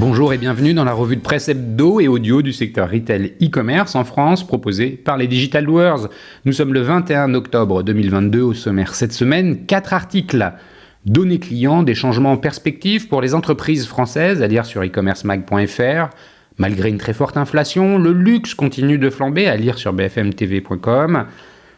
Bonjour et bienvenue dans la revue de presse hebdo et audio du secteur retail e-commerce en France proposée par les Digital Doers. Nous sommes le 21 octobre 2022 au sommaire cette semaine, 4 articles. Données clients, des changements en perspective pour les entreprises françaises à lire sur e-commercemag.fr. Malgré une très forte inflation, le luxe continue de flamber à lire sur bfmtv.com.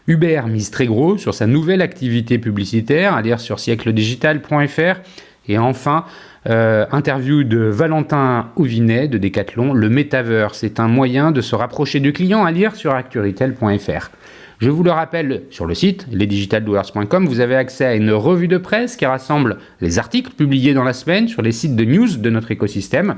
Uber mise très gros sur sa nouvelle activité publicitaire à lire sur siècledigital.fr. Et enfin, interview de Valentin Auvinet de Decathlon, le Metaverse est un moyen de se rapprocher du client à lire sur actu-retail.fr. Je vous le rappelle, sur le site lesdigitaldoers.com, vous avez accès à une revue de presse qui rassemble les articles publiés dans la semaine sur les sites de news de notre écosystème.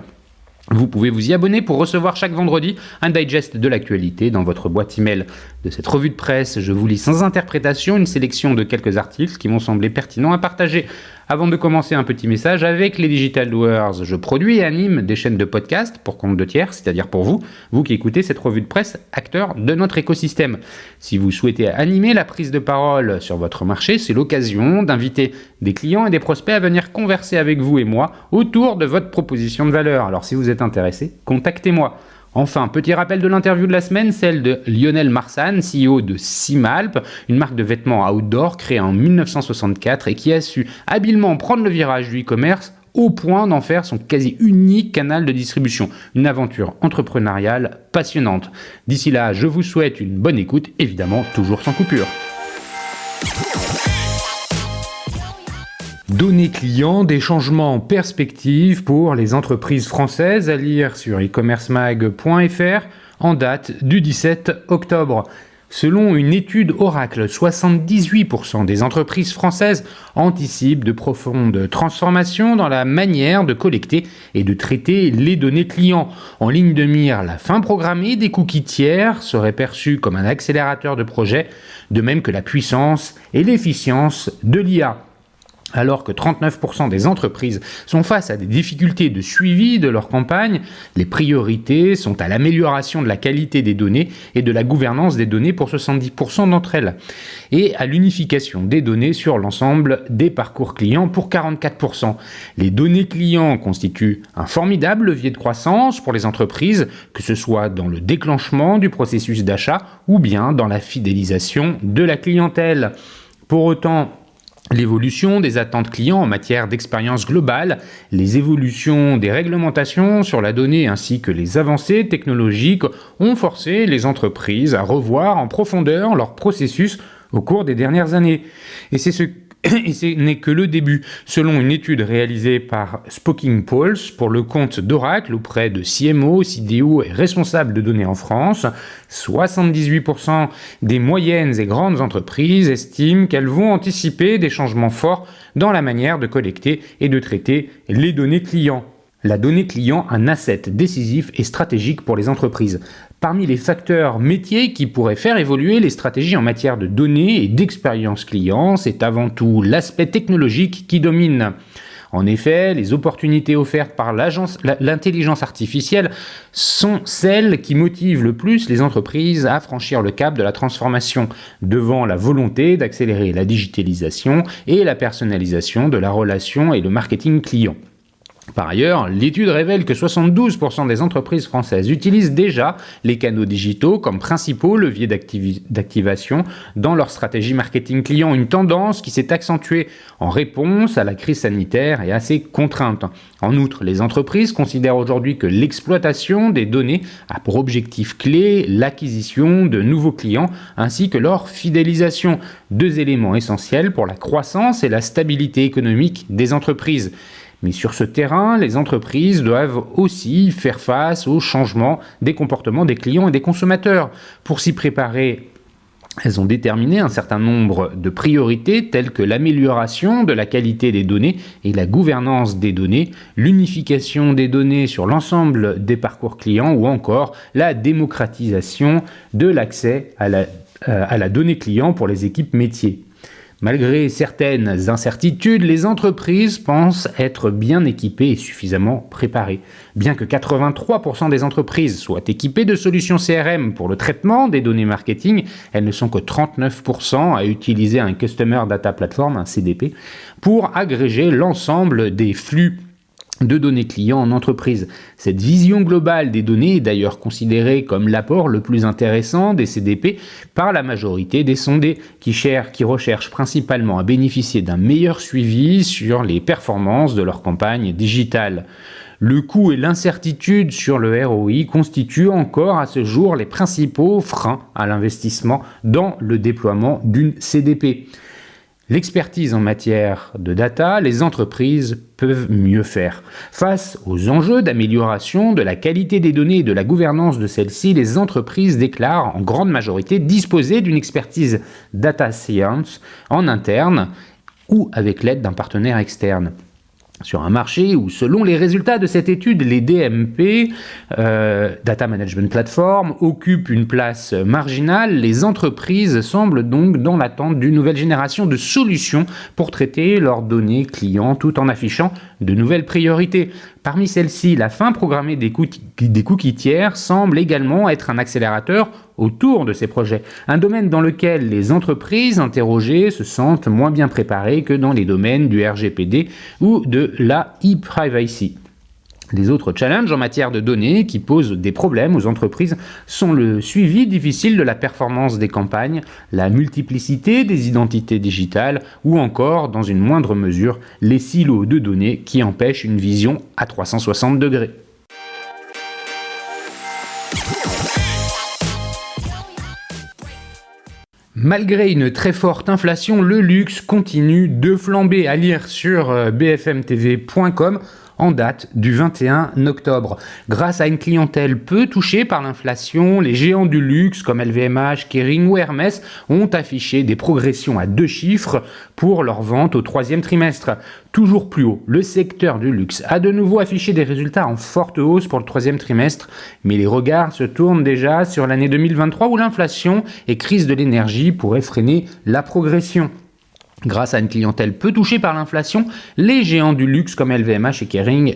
Vous pouvez vous y abonner pour recevoir chaque vendredi un digest de l'actualité dans votre boîte email. De cette revue de presse, je vous lis sans interprétation une sélection de quelques articles qui m'ont semblé pertinents à partager. Avant de commencer, un petit message avec les Digital Doers. Je produis et anime des chaînes de podcast pour compte de tiers, c'est-à-dire pour vous qui écoutez cette revue de presse, acteurs de notre écosystème. Si vous souhaitez animer la prise de parole sur votre marché, c'est l'occasion d'inviter des clients et des prospects à venir converser avec vous et moi autour de votre proposition de valeur. Alors si vous êtes intéressé, contactez-moi. Enfin, petit rappel de l'interview de la semaine, celle de Lionel Marsan, CEO de Simalp, une marque de vêtements outdoor créée en 1964 et qui a su habilement prendre le virage du e-commerce au point d'en faire son quasi unique canal de distribution. Une aventure entrepreneuriale passionnante. D'ici là, je vous souhaite une bonne écoute, évidemment toujours sans coupure. Données clients, des changements en perspective pour les entreprises françaises à lire sur e-commercemag.fr en date du 17 octobre. Selon une étude Oracle, 78% des entreprises françaises anticipent de profondes transformations dans la manière de collecter et de traiter les données clients. En ligne de mire, la fin programmée des cookies tiers serait perçue comme un accélérateur de projet, de même que la puissance et l'efficience de l'IA. Alors que 39% des entreprises sont face à des difficultés de suivi de leur campagne, les priorités sont à l'amélioration de la qualité des données et de la gouvernance des données pour 70% d'entre elles, et à l'unification des données sur l'ensemble des parcours clients pour 44%. Les données clients constituent un formidable levier de croissance pour les entreprises, que ce soit dans le déclenchement du processus d'achat ou bien dans la fidélisation de la clientèle. Pour autant, l'évolution des attentes clients en matière d'expérience globale, les évolutions des réglementations sur la donnée ainsi que les avancées technologiques ont forcé les entreprises à revoir en profondeur leur processus au cours des dernières années. Et ce n'est que le début. Selon une étude réalisée par Spoking Pulse pour le compte d'Oracle auprès de CMO, CDO et responsables de données en France, 78% des moyennes et grandes entreprises estiment qu'elles vont anticiper des changements forts dans la manière de collecter et de traiter les données clients. La donnée client, un asset décisif et stratégique pour les entreprises. Parmi les facteurs métiers qui pourraient faire évoluer les stratégies en matière de données et d'expérience client, c'est avant tout l'aspect technologique qui domine. En effet, les opportunités offertes par l'intelligence artificielle sont celles qui motivent le plus les entreprises à franchir le cap de la transformation, devant la volonté d'accélérer la digitalisation et la personnalisation de la relation et le marketing client. Par ailleurs, l'étude révèle que 72% des entreprises françaises utilisent déjà les canaux digitaux comme principaux leviers d'activation dans leur stratégie marketing client, une tendance qui s'est accentuée en réponse à la crise sanitaire et à ses contraintes. En outre, les entreprises considèrent aujourd'hui que l'exploitation des données a pour objectif clé l'acquisition de nouveaux clients ainsi que leur fidélisation, deux éléments essentiels pour la croissance et la stabilité économique des entreprises. Mais sur ce terrain, les entreprises doivent aussi faire face au changement des comportements des clients et des consommateurs. Pour s'y préparer, elles ont déterminé un certain nombre de priorités telles que l'amélioration de la qualité des données et la gouvernance des données, l'unification des données sur l'ensemble des parcours clients ou encore la démocratisation de l'accès à la donnée client pour les équipes métiers. Malgré certaines incertitudes, les entreprises pensent être bien équipées et suffisamment préparées. Bien que 83% des entreprises soient équipées de solutions CRM pour le traitement des données marketing, elles ne sont que 39% à utiliser un Customer Data Platform, un CDP, pour agréger l'ensemble des flux de données clients en entreprise. Cette vision globale des données est d'ailleurs considérée comme l'apport le plus intéressant des CDP par la majorité des sondés qui recherchent principalement à bénéficier d'un meilleur suivi sur les performances de leur campagne digitale. Le coût et l'incertitude sur le ROI constituent encore à ce jour les principaux freins à l'investissement dans le déploiement d'une CDP. L'expertise en matière de data, les entreprises peuvent mieux faire. Face aux enjeux d'amélioration de la qualité des données et de la gouvernance de celles-ci, les entreprises déclarent en grande majorité disposer d'une expertise data science en interne ou avec l'aide d'un partenaire externe. Sur un marché où, selon les résultats de cette étude, les DMP, Data Management Platform, occupent une place marginale, les entreprises semblent donc dans l'attente d'une nouvelle génération de solutions pour traiter leurs données clients tout en affichant de nouvelles priorités. Parmi celles-ci, la fin programmée des cookies tiers semble également être un accélérateur autour de ces projets, un domaine dans lequel les entreprises interrogées se sentent moins bien préparées que dans les domaines du RGPD ou de la e-privacy. Les autres challenges en matière de données qui posent des problèmes aux entreprises sont le suivi difficile de la performance des campagnes, la multiplicité des identités digitales ou encore, dans une moindre mesure, les silos de données qui empêchent une vision à 360 degrés. Malgré une très forte inflation, le luxe continue de flamber, à lire sur bfmtv.com en date du 21 octobre. Grâce à une clientèle peu touchée par l'inflation, les géants du luxe comme LVMH, Kering ou Hermès ont affiché des progressions à 2 chiffres pour leurs ventes au 3e trimestre. Toujours plus haut, le secteur du luxe a de nouveau affiché des résultats en forte hausse pour le 3e trimestre, mais les regards se tournent déjà sur l'année 2023 où l'inflation et crise de l'énergie pourraient freiner la progression. Grâce à une clientèle peu touchée par l'inflation, les géants du luxe comme LVMH et Kering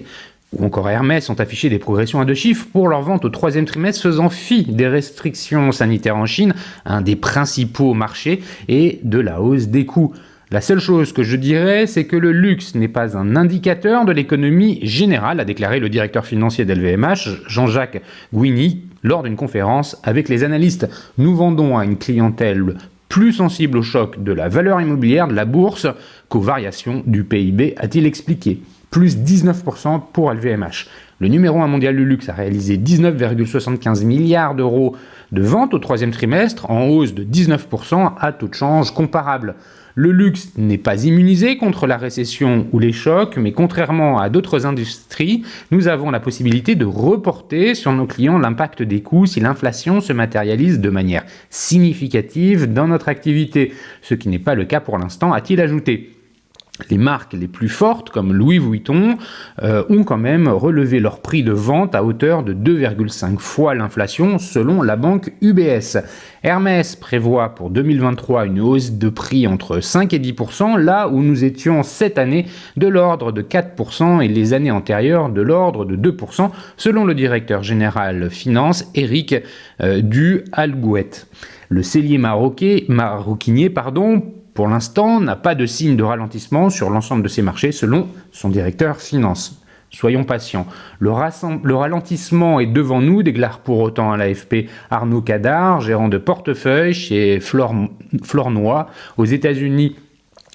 ou encore Hermès ont affiché des progressions à 2 chiffres pour leur vente au 3e trimestre, faisant fi des restrictions sanitaires en Chine, un des principaux marchés, et de la hausse des coûts. La seule chose que je dirais, c'est que le luxe n'est pas un indicateur de l'économie générale, a déclaré le directeur financier d'LVMH, Jean-Jacques Gouini, lors d'une conférence avec les analystes. Nous vendons à une clientèle plus sensible au choc de la valeur immobilière de la bourse qu'aux variations du PIB, a-t-il expliqué. Plus 19% pour LVMH. Le numéro 1 mondial du luxe a réalisé 19,75 milliards d'euros de ventes au 3e trimestre, en hausse de 19% à taux de change comparable. Le luxe n'est pas immunisé contre la récession ou les chocs, mais contrairement à d'autres industries, nous avons la possibilité de reporter sur nos clients l'impact des coûts si l'inflation se matérialise de manière significative dans notre activité, ce qui n'est pas le cas pour l'instant, a-t-il ajouté. Les marques les plus fortes, comme Louis Vuitton, ont quand même relevé leur prix de vente à hauteur de 2,5 fois l'inflation, selon la banque UBS. Hermès prévoit pour 2023 une hausse de prix entre 5 et 10%, là où nous étions cette année de l'ordre de 4% et les années antérieures de l'ordre de 2%, selon le directeur général finance, Eric Du-Halgouët. Le cellier maroquinier, pour l'instant, n'a pas de signe de ralentissement sur l'ensemble de ces marchés, selon son directeur finance. Soyons patients. Le ralentissement est devant nous, déclare pour autant à l'AFP Arnaud Cadar, gérant de portefeuille chez Flornoy aux États-Unis,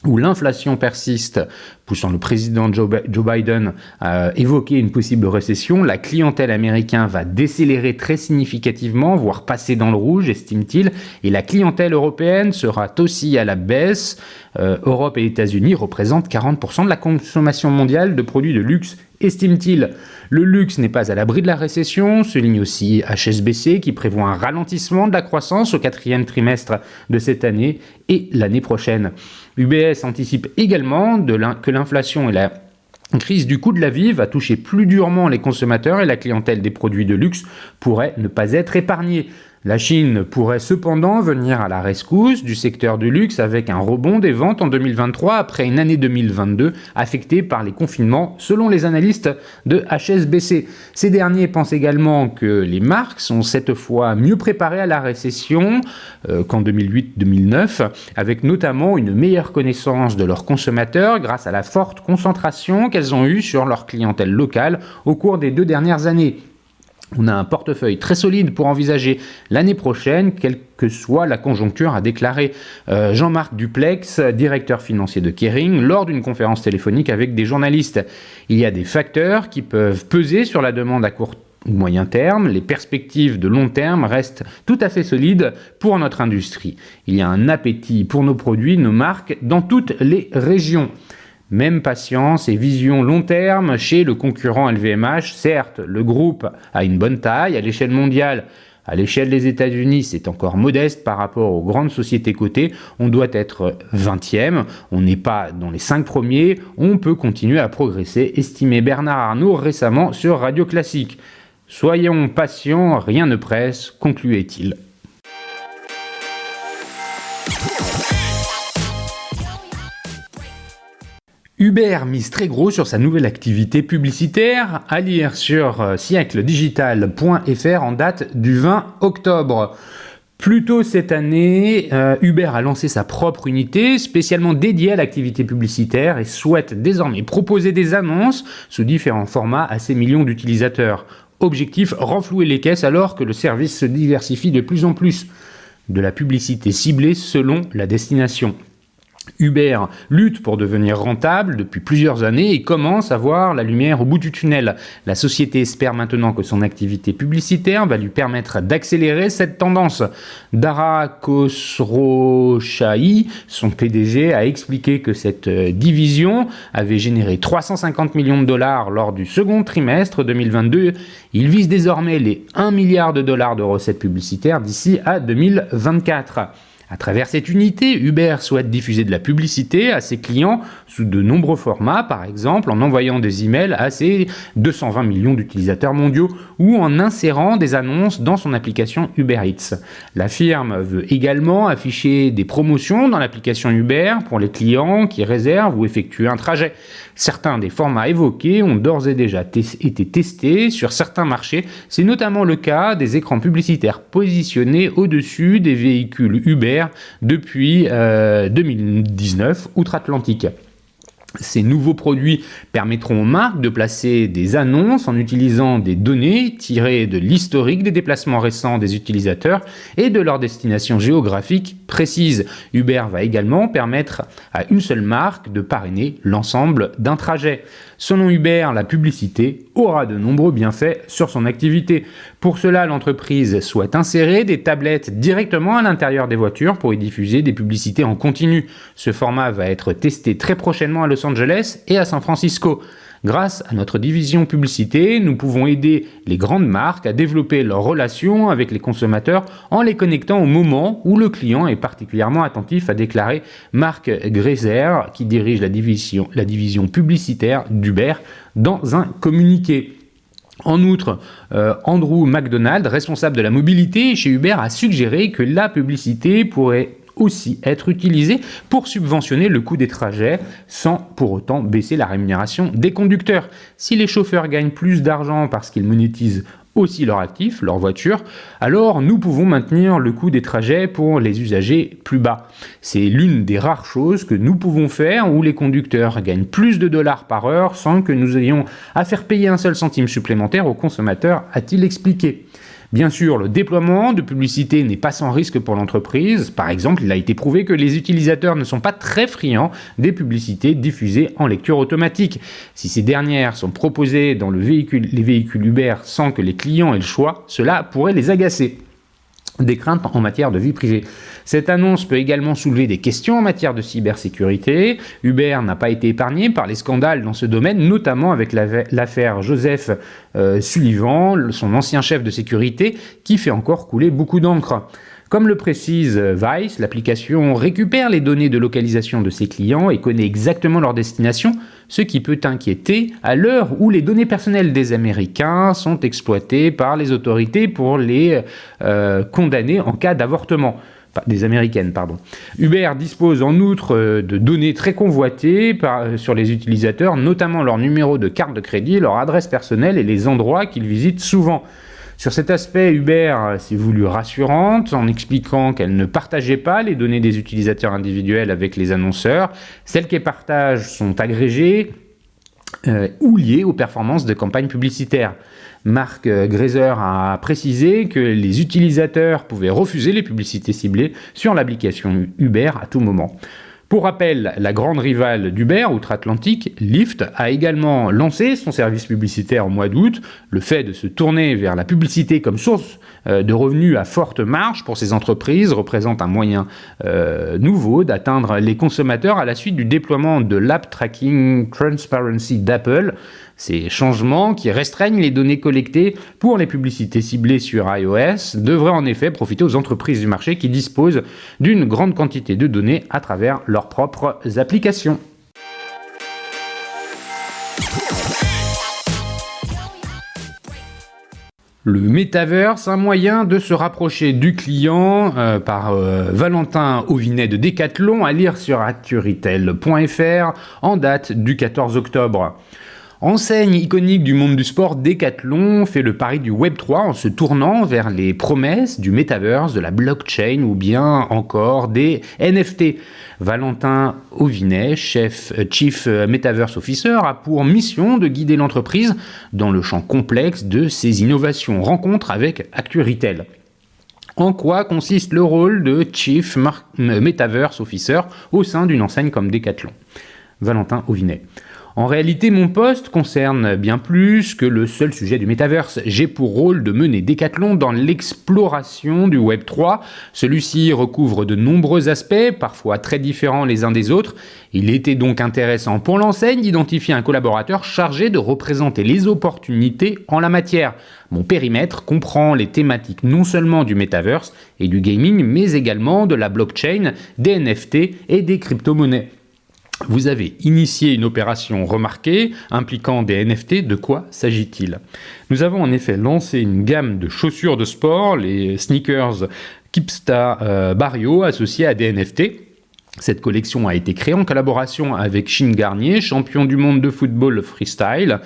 où l'inflation persiste, poussant le président Joe Biden à évoquer une possible récession. La clientèle américaine va décélérer très significativement, voire passer dans le rouge, estime-t-il, et la clientèle européenne sera aussi à la baisse. Europe et États-Unis représentent 40% de la consommation mondiale de produits de luxe, estime-t-il. Le luxe n'est pas à l'abri de la récession, souligne aussi HSBC, qui prévoit un ralentissement de la croissance au 4e trimestre de cette année et l'année prochaine. UBS anticipe également que l'inflation et la crise du coût de la vie va toucher plus durement les consommateurs et la clientèle des produits de luxe pourrait ne pas être épargnée. La Chine pourrait cependant venir à la rescousse du secteur du luxe avec un rebond des ventes en 2023 après une année 2022 affectée par les confinements selon les analystes de HSBC. Ces derniers pensent également que les marques sont cette fois mieux préparées à la récession qu'en 2008-2009 avec notamment une meilleure connaissance de leurs consommateurs grâce à la forte concentration qu'elles ont eue sur leur clientèle locale au cours des 2 dernières années. On a un portefeuille très solide pour envisager l'année prochaine, quelle que soit la conjoncture, a déclaré Jean-Marc Duplex, directeur financier de Kering, lors d'une conférence téléphonique avec des journalistes. Il y a des facteurs qui peuvent peser sur la demande à court ou moyen terme. Les perspectives de long terme restent tout à fait solides pour notre industrie. Il y a un appétit pour nos produits, nos marques, dans toutes les régions. Même patience et vision long terme chez le concurrent LVMH. Certes, le groupe a une bonne taille à l'échelle mondiale. À l'échelle des États-Unis, c'est encore modeste par rapport aux grandes sociétés cotées. On doit être 20e, on n'est pas dans les 5 premiers, on peut continuer à progresser, estimait Bernard Arnault récemment sur Radio Classique. Soyons patients, rien ne presse, concluait-il. Uber mise très gros sur sa nouvelle activité publicitaire, à lire sur siècledigital.fr en date du 20 octobre. Plus tôt cette année, Uber a lancé sa propre unité spécialement dédiée à l'activité publicitaire et souhaite désormais proposer des annonces sous différents formats à ses millions d'utilisateurs. Objectif, renflouer les caisses alors que le service se diversifie de plus en plus. De la publicité ciblée selon la destination. Uber lutte pour devenir rentable depuis plusieurs années et commence à voir la lumière au bout du tunnel. La société espère maintenant que son activité publicitaire va lui permettre d'accélérer cette tendance. Dara Khosrowshahi, son PDG, a expliqué que cette division avait généré 350 millions de dollars lors du second trimestre 2022. Il vise désormais les 1 milliard de dollars de recettes publicitaires d'ici à 2024. À travers cette unité, Uber souhaite diffuser de la publicité à ses clients sous de nombreux formats, par exemple en envoyant des emails à ses 220 millions d'utilisateurs mondiaux ou en insérant des annonces dans son application Uber Eats. La firme veut également afficher des promotions dans l'application Uber pour les clients qui réservent ou effectuent un trajet. Certains des formats évoqués ont d'ores et déjà été testés sur certains marchés. C'est notamment le cas des écrans publicitaires positionnés au-dessus des véhicules Uber depuis 2019 outre-Atlantique. Ces nouveaux produits permettront aux marques de placer des annonces en utilisant des données tirées de l'historique des déplacements récents des utilisateurs et de leur destination géographique précise. Uber va également permettre à une seule marque de parrainer l'ensemble d'un trajet. Selon Uber, la publicité aura de nombreux bienfaits sur son activité. Pour cela, l'entreprise souhaite insérer des tablettes directement à l'intérieur des voitures pour y diffuser des publicités en continu. Ce format va être testé très prochainement à Los Angeles et à San Francisco. Grâce à notre division publicité, nous pouvons aider les grandes marques à développer leurs relations avec les consommateurs en les connectant au moment où le client est particulièrement attentif, a déclaré Marc Greiser, qui dirige la division publicitaire d'Uber, dans un communiqué. En outre, Andrew McDonald, responsable de la mobilité chez Uber, a suggéré que la publicité pourrait aussi être utilisé pour subventionner le coût des trajets sans pour autant baisser la rémunération des conducteurs. Si les chauffeurs gagnent plus d'argent parce qu'ils monétisent aussi leur actif, leur voiture, alors nous pouvons maintenir le coût des trajets pour les usagers plus bas. C'est l'une des rares choses que nous pouvons faire où les conducteurs gagnent plus de dollars par heure sans que nous ayons à faire payer un seul centime supplémentaire aux consommateurs, a-t-il expliqué. Bien sûr, le déploiement de publicité n'est pas sans risque pour l'entreprise. Par exemple, il a été prouvé que les utilisateurs ne sont pas très friands des publicités diffusées en lecture automatique. Si ces dernières sont proposées dans les véhicules Uber sans que les clients aient le choix, cela pourrait les agacer. Des craintes en matière de vie privée. Cette annonce peut également soulever des questions en matière de cybersécurité. Uber n'a pas été épargné par les scandales dans ce domaine, notamment avec l'affaire Joseph Sullivan, son ancien chef de sécurité, qui fait encore couler beaucoup d'encre. Comme le précise Vice, l'application récupère les données de localisation de ses clients et connaît exactement leur destination, ce qui peut inquiéter à l'heure où les données personnelles des Américains sont exploitées par les autorités pour les condamner en cas d'avortement. Des Américaines, pardon. Uber dispose en outre de données très convoitées sur les utilisateurs, notamment leur numéro de carte de crédit, leur adresse personnelle et les endroits qu'ils visitent souvent. Sur cet aspect, Uber s'est voulu rassurante en expliquant qu'elle ne partageait pas les données des utilisateurs individuels avec les annonceurs. Celles qu'elle partage sont agrégées ou liées aux performances de campagnes publicitaires. Mark Grazer a précisé que les utilisateurs pouvaient refuser les publicités ciblées sur l'application Uber à tout moment. Pour rappel, la grande rivale d'Uber outre-Atlantique, Lyft, a également lancé son service publicitaire au mois d'août. Le fait de se tourner vers la publicité comme source de revenus à forte marge pour ces entreprises représente un moyen nouveau d'atteindre les consommateurs à la suite du déploiement de l'App Tracking Transparency d'Apple. Ces changements qui restreignent les données collectées pour les publicités ciblées sur iOS devraient en effet profiter aux entreprises du marché qui disposent d'une grande quantité de données à travers leurs propres applications. Le Metaverse, un moyen de se rapprocher du client par Valentin Auvinet de Decathlon, à lire sur acturetail.fr en date du 14 octobre. Enseigne iconique du monde du sport, Decathlon fait le pari du Web3 en se tournant vers les promesses du Metaverse, de la blockchain ou bien encore des NFT. Valentin Auvinet, Chief Metaverse Officer, a pour mission de guider l'entreprise dans le champ complexe de ses innovations. Rencontre avec ActuRetail. En quoi consiste le rôle de Chief Metaverse Officer au sein d'une enseigne comme Decathlon ? Valentin Auvinet. En réalité, mon poste concerne bien plus que le seul sujet du Metaverse. J'ai pour rôle de mener Decathlon dans l'exploration du Web3. Celui-ci recouvre de nombreux aspects, parfois très différents les uns des autres. Il était donc intéressant pour l'enseigne d'identifier un collaborateur chargé de représenter les opportunités en la matière. Mon périmètre comprend les thématiques non seulement du Metaverse et du gaming, mais également de la blockchain, des NFT et des crypto-monnaies. Vous avez initié une opération remarquée impliquant des NFT. De quoi s'agit-il ? Nous avons en effet lancé une gamme de chaussures de sport, les sneakers Kipsta Barrio, associés à des NFT. Cette collection a été créée en collaboration avec Shin Garnier, champion du monde de football freestyle.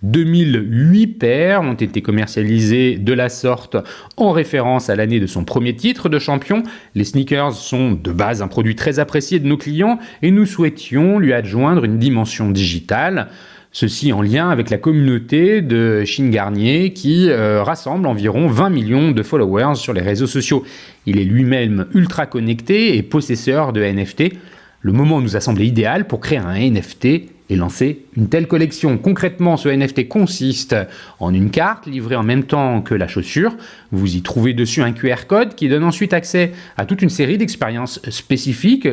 2008 paires ont été commercialisées de la sorte en référence à l'année de son premier titre de champion. Les sneakers sont de base un produit très apprécié de nos clients et nous souhaitions lui adjoindre une dimension digitale. Ceci en lien avec la communauté de Shin Garnier qui rassemble environ 20 millions de followers sur les réseaux sociaux. Il est lui-même ultra connecté et possesseur de NFT. Le moment nous a semblé idéal pour créer un NFT et lancer une telle collection. Concrètement, ce NFT consiste en une carte livrée en même temps que la chaussure. Vous y trouvez dessus un QR code qui donne ensuite accès à toute une série d'expériences spécifiques.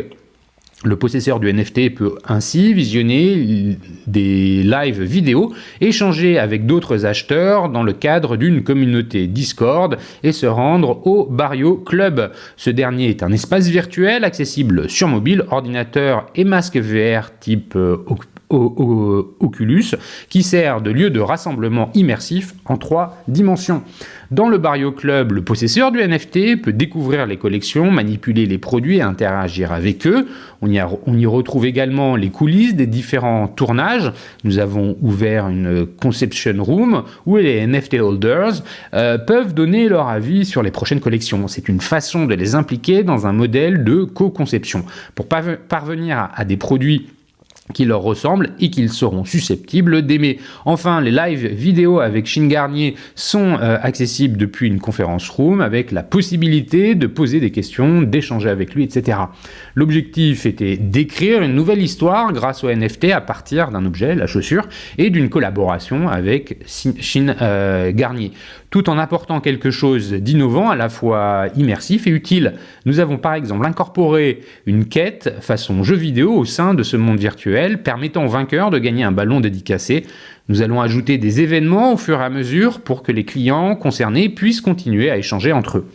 Le possesseur du NFT peut ainsi visionner des lives vidéo, échanger avec d'autres acheteurs dans le cadre d'une communauté Discord et se rendre au Barrio Club. Ce dernier est un espace virtuel accessible sur mobile, ordinateur et masque VR type Oculus, qui sert de lieu de rassemblement immersif en 3 dimensions. Dans le Barrio Club, le possesseur du NFT peut découvrir les collections, manipuler les produits et interagir avec eux. On y retrouve également les coulisses des différents tournages. Nous avons ouvert une conception room où les NFT holders peuvent donner leur avis sur les prochaines collections. C'est une façon de les impliquer dans un modèle de co-conception pour parvenir à des produits qui leur ressemblent et qu'ils seront susceptibles d'aimer. Enfin, les live vidéo avec Shin Garnier sont accessibles depuis une conférence room avec la possibilité de poser des questions, d'échanger avec lui, etc. L'objectif était d'écrire une nouvelle histoire grâce au NFT à partir d'un objet, la chaussure, et d'une collaboration avec Shin Garnier, tout en apportant quelque chose d'innovant, à la fois immersif et utile. Nous avons par exemple incorporé une quête façon jeu vidéo au sein de ce monde virtuel, permettant aux vainqueurs de gagner un ballon dédicacé. Nous allons ajouter des événements au fur et à mesure pour que les clients concernés puissent continuer à échanger entre eux.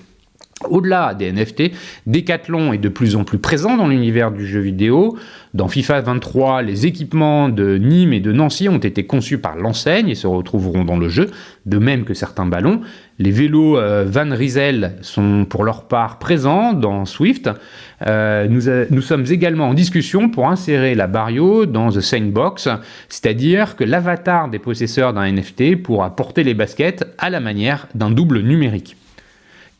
Au-delà des NFT, Decathlon est de plus en plus présent dans l'univers du jeu vidéo. Dans FIFA 23, les équipements de Nîmes et de Nancy ont été conçus par l'enseigne et se retrouveront dans le jeu, de même que certains ballons. Les vélos Van Rysel sont pour leur part présents dans Swift. Nous sommes également en discussion pour insérer la Barrio dans The Sandbox, c'est-à-dire que l'avatar des possesseurs d'un NFT pourra porter les baskets à la manière d'un double numérique.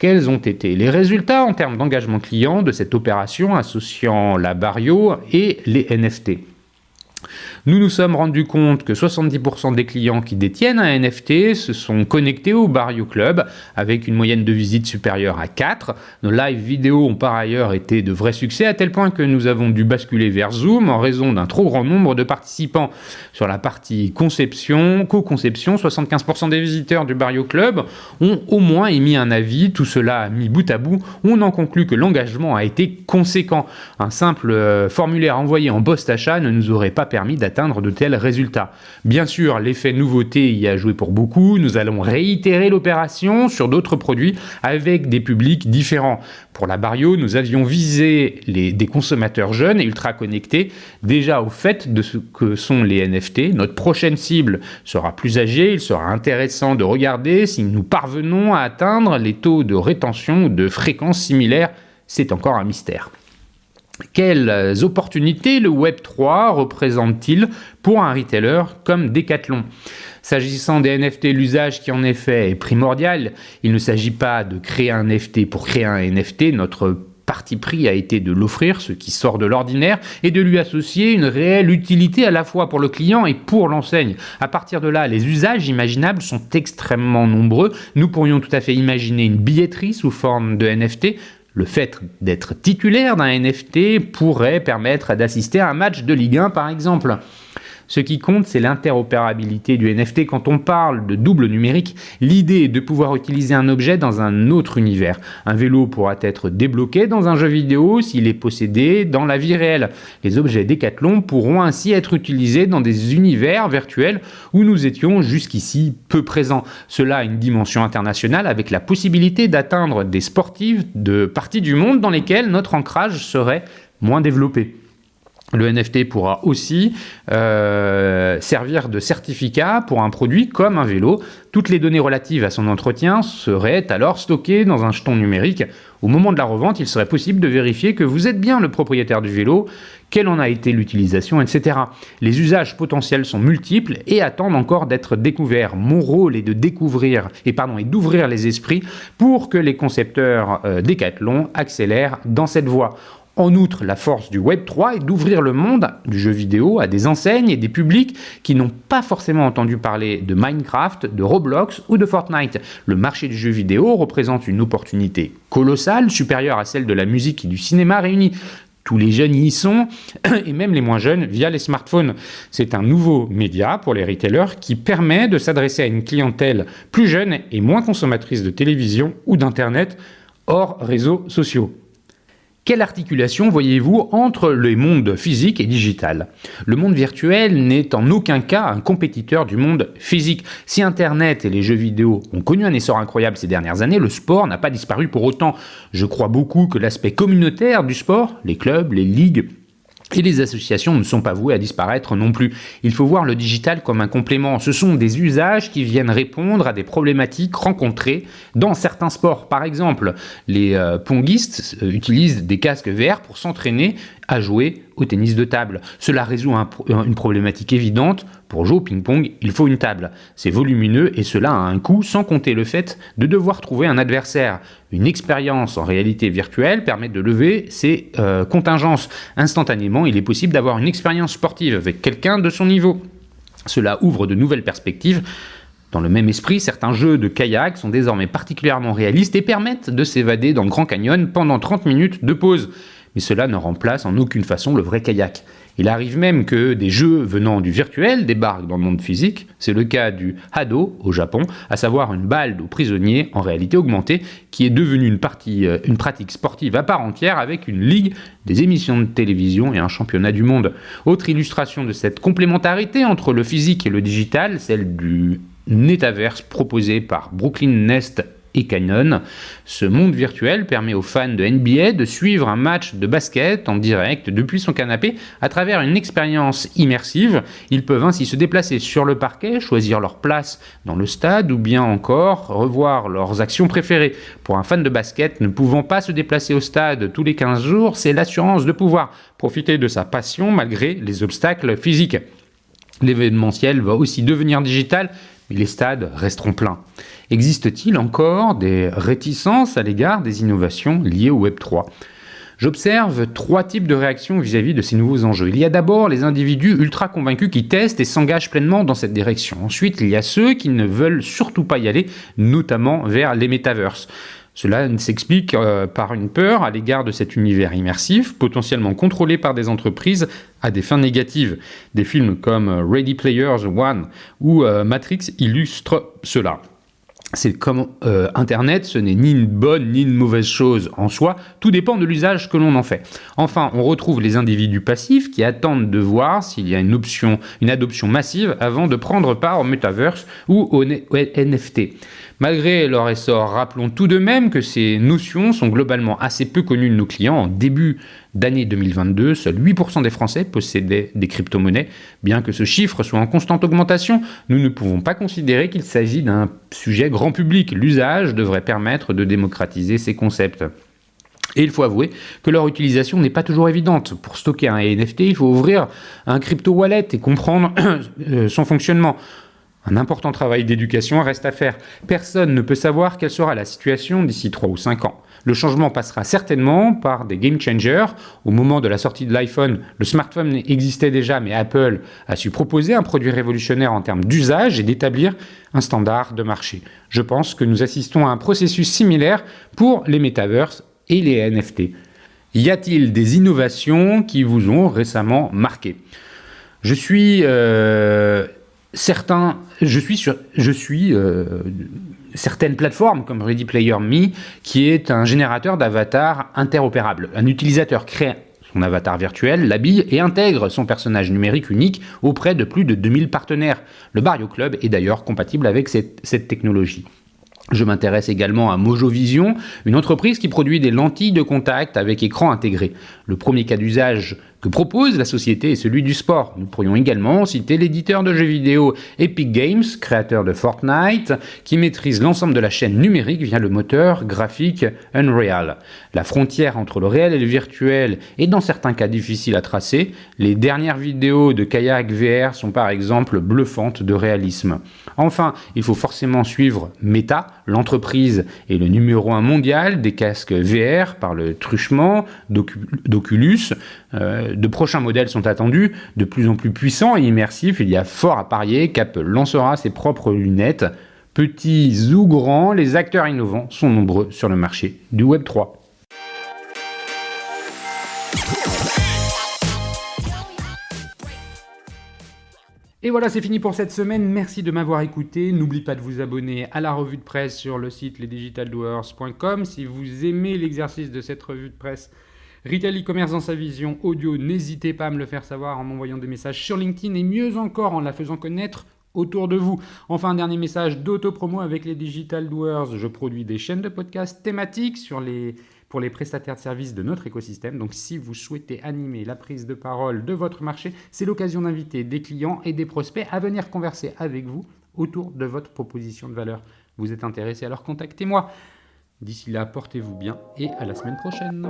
Quels ont été les résultats en termes d'engagement client de cette opération associant la Barrio et les NFT ? Nous nous sommes rendus compte que 70% des clients qui détiennent un NFT se sont connectés au Barrio Club avec une moyenne de visite supérieure à 4. Nos live vidéos ont par ailleurs été de vrais succès à tel point que nous avons dû basculer vers Zoom en raison d'un trop grand nombre de participants. Sur la partie co-conception, 75% des visiteurs du Barrio Club ont au moins émis un avis. Tout cela mis bout à bout, on en conclut que l'engagement a été conséquent. Un simple formulaire envoyé en post-achat ne nous aurait pas permis d'atteindre de tels résultats. Bien sûr, l'effet nouveauté y a joué pour beaucoup. Nous allons réitérer l'opération sur d'autres produits avec des publics différents. Pour la Barrio, nous avions visé des consommateurs jeunes et ultra connectés, déjà au fait de ce que sont les NFT. Notre prochaine cible sera plus âgée. Il sera intéressant de regarder si nous parvenons à atteindre les taux de rétention ou de fréquence similaires. C'est encore un mystère. Quelles opportunités le Web3 représente-t-il pour un retailer comme Decathlon ? S'agissant des NFT, l'usage qui en effet est primordial. Il ne s'agit pas de créer un NFT pour créer un NFT. Notre parti pris a été de l'offrir, ce qui sort de l'ordinaire, et de lui associer une réelle utilité à la fois pour le client et pour l'enseigne. À partir de là, les usages imaginables sont extrêmement nombreux. Nous pourrions tout à fait imaginer une billetterie sous forme de NFT. Le fait d'être titulaire d'un NFT pourrait permettre d'assister à un match de Ligue 1 par exemple. Ce qui compte, c'est l'interopérabilité du NFT. Quand on parle de double numérique, l'idée est de pouvoir utiliser un objet dans un autre univers. Un vélo pourra être débloqué dans un jeu vidéo s'il est possédé dans la vie réelle. Les objets Decathlon pourront ainsi être utilisés dans des univers virtuels où nous étions jusqu'ici peu présents. Cela a une dimension internationale avec la possibilité d'atteindre des sportifs de parties du monde dans lesquelles notre ancrage serait moins développé. Le NFT pourra aussi servir de certificat pour un produit comme un vélo. Toutes les données relatives à son entretien seraient alors stockées dans un jeton numérique. Au moment de la revente, il serait possible de vérifier que vous êtes bien le propriétaire du vélo, quelle en a été l'utilisation, etc. Les usages potentiels sont multiples et attendent encore d'être découverts. Mon rôle est d'ouvrir les esprits pour que les concepteurs Decathlon accélèrent dans cette voie. En outre, la force du Web3 est d'ouvrir le monde du jeu vidéo à des enseignes et des publics qui n'ont pas forcément entendu parler de Minecraft, de Roblox ou de Fortnite. Le marché du jeu vidéo représente une opportunité colossale, supérieure à celle de la musique et du cinéma réunis. Tous les jeunes y sont, et même les moins jeunes, via les smartphones. C'est un nouveau média pour les retailers qui permet de s'adresser à une clientèle plus jeune et moins consommatrice de télévision ou d'Internet hors réseaux sociaux. Quelle articulation voyez-vous entre les mondes physique et digital ? Le monde virtuel n'est en aucun cas un compétiteur du monde physique. Si Internet et les jeux vidéo ont connu un essor incroyable ces dernières années, le sport n'a pas disparu pour autant. Je crois beaucoup que l'aspect communautaire du sport, les clubs, les ligues et les associations ne sont pas vouées à disparaître non plus. Il faut voir le digital comme un complément. Ce sont des usages qui viennent répondre à des problématiques rencontrées dans certains sports. Par exemple, les pongistes utilisent des casques VR pour s'entraîner à jouer au tennis de table. Cela résout une problématique évidente. Pour jouer au ping-pong, il faut une table. C'est volumineux et cela a un coût, sans compter le fait de devoir trouver un adversaire. Une expérience en réalité virtuelle permet de lever ces contingences. Instantanément, il est possible d'avoir une expérience sportive avec quelqu'un de son niveau. Cela ouvre de nouvelles perspectives. Dans le même esprit, certains jeux de kayak sont désormais particulièrement réalistes et permettent de s'évader dans le Grand Canyon pendant 30 minutes de pause. Mais cela ne remplace en aucune façon le vrai kayak. Il arrive même que des jeux venant du virtuel débarquent dans le monde physique. C'est le cas du Hado au Japon, à savoir une balle aux prisonniers en réalité augmentée, qui est devenue une pratique sportive à part entière avec une ligue, des émissions de télévision et un championnat du monde. Autre illustration de cette complémentarité entre le physique et le digital, celle du Netaverse proposé par Brooklyn Nest et Canon. Ce monde virtuel permet aux fans de NBA de suivre un match de basket en direct depuis son canapé à travers une expérience immersive. Ils peuvent ainsi se déplacer sur le parquet, choisir leur place dans le stade ou bien encore revoir leurs actions préférées. Pour un fan de basket ne pouvant pas se déplacer au stade tous les 15 jours, c'est l'assurance de pouvoir profiter de sa passion malgré les obstacles physiques. L'événementiel va aussi devenir digital, mais les stades resteront pleins. Existe-t-il encore des réticences à l'égard des innovations liées au Web3 ? J'observe 3 types de réactions vis-à-vis de ces nouveaux enjeux. Il y a d'abord les individus ultra convaincus qui testent et s'engagent pleinement dans cette direction. Ensuite, il y a ceux qui ne veulent surtout pas y aller, notamment vers les metaverses. Cela s'explique par une peur à l'égard de cet univers immersif, potentiellement contrôlé par des entreprises à des fins négatives. Des films comme Ready Player One ou Matrix illustrent cela. C'est comme Internet, ce n'est ni une bonne ni une mauvaise chose en soi, tout dépend de l'usage que l'on en fait. Enfin, on retrouve les individus passifs qui attendent de voir s'il y a une adoption massive avant de prendre part au Metaverse ou au NFT. Malgré leur essor, rappelons tout de même que ces notions sont globalement assez peu connues de nos clients. En début d'année 2022, seuls 8% des Français possédaient des crypto-monnaies. Bien que ce chiffre soit en constante augmentation, nous ne pouvons pas considérer qu'il s'agit d'un sujet grand public. L'usage devrait permettre de démocratiser ces concepts. Et il faut avouer que leur utilisation n'est pas toujours évidente. Pour stocker un NFT, il faut ouvrir un crypto-wallet et comprendre son fonctionnement. Un important travail d'éducation reste à faire. Personne ne peut savoir quelle sera la situation d'ici 3 ou 5 ans. Le changement passera certainement par des game changers. Au moment de la sortie de l'iPhone, le smartphone existait déjà, mais Apple a su proposer un produit révolutionnaire en termes d'usage et d'établir un standard de marché. Je pense que nous assistons à un processus similaire pour les metaverses et les NFT. Y a-t-il des innovations qui vous ont récemment marqué ? Je suis certaines plateformes comme Ready Player Me, qui est un générateur d'avatars interopérables. Un utilisateur crée son avatar virtuel, l'habille et intègre son personnage numérique unique auprès de plus de 2000 partenaires. Le Barrio Club est d'ailleurs compatible avec cette technologie. Je m'intéresse également à Mojovision, une entreprise qui produit des lentilles de contact avec écran intégré. Le premier cas d'usage que propose la société est celui du sport. Nous pourrions également citer l'éditeur de jeux vidéo Epic Games, créateur de Fortnite, qui maîtrise l'ensemble de la chaîne numérique via le moteur graphique Unreal. La frontière entre le réel et le virtuel est dans certains cas difficile à tracer. Les dernières vidéos de kayak VR sont par exemple bluffantes de réalisme. Enfin, il faut forcément suivre Meta. L'entreprise est le numéro 1 mondial des casques VR par le truchement d'Oculus. De prochains modèles sont attendus, de plus en plus puissants et immersifs. Il y a fort à parier qu'Apple lancera ses propres lunettes. Petits ou grands, les acteurs innovants sont nombreux sur le marché du Web3. Et voilà, c'est fini pour cette semaine. Merci de m'avoir écouté. N'oublie pas de vous abonner à la revue de presse sur le site lesdigitaldoers.com. Si vous aimez l'exercice de cette revue de presse Retail e-commerce dans sa vision audio, n'hésitez pas à me le faire savoir en m'envoyant des messages sur LinkedIn et mieux encore en la faisant connaître autour de vous. Enfin, un dernier message d'auto-promo avec les Digital Doers. Je produis des chaînes de podcasts thématiques pour les prestataires de services de notre écosystème. Donc, si vous souhaitez animer la prise de parole de votre marché, c'est l'occasion d'inviter des clients et des prospects à venir converser avec vous autour de votre proposition de valeur. Vous êtes intéressé, alors contactez-moi. D'ici là, portez-vous bien et à la semaine prochaine.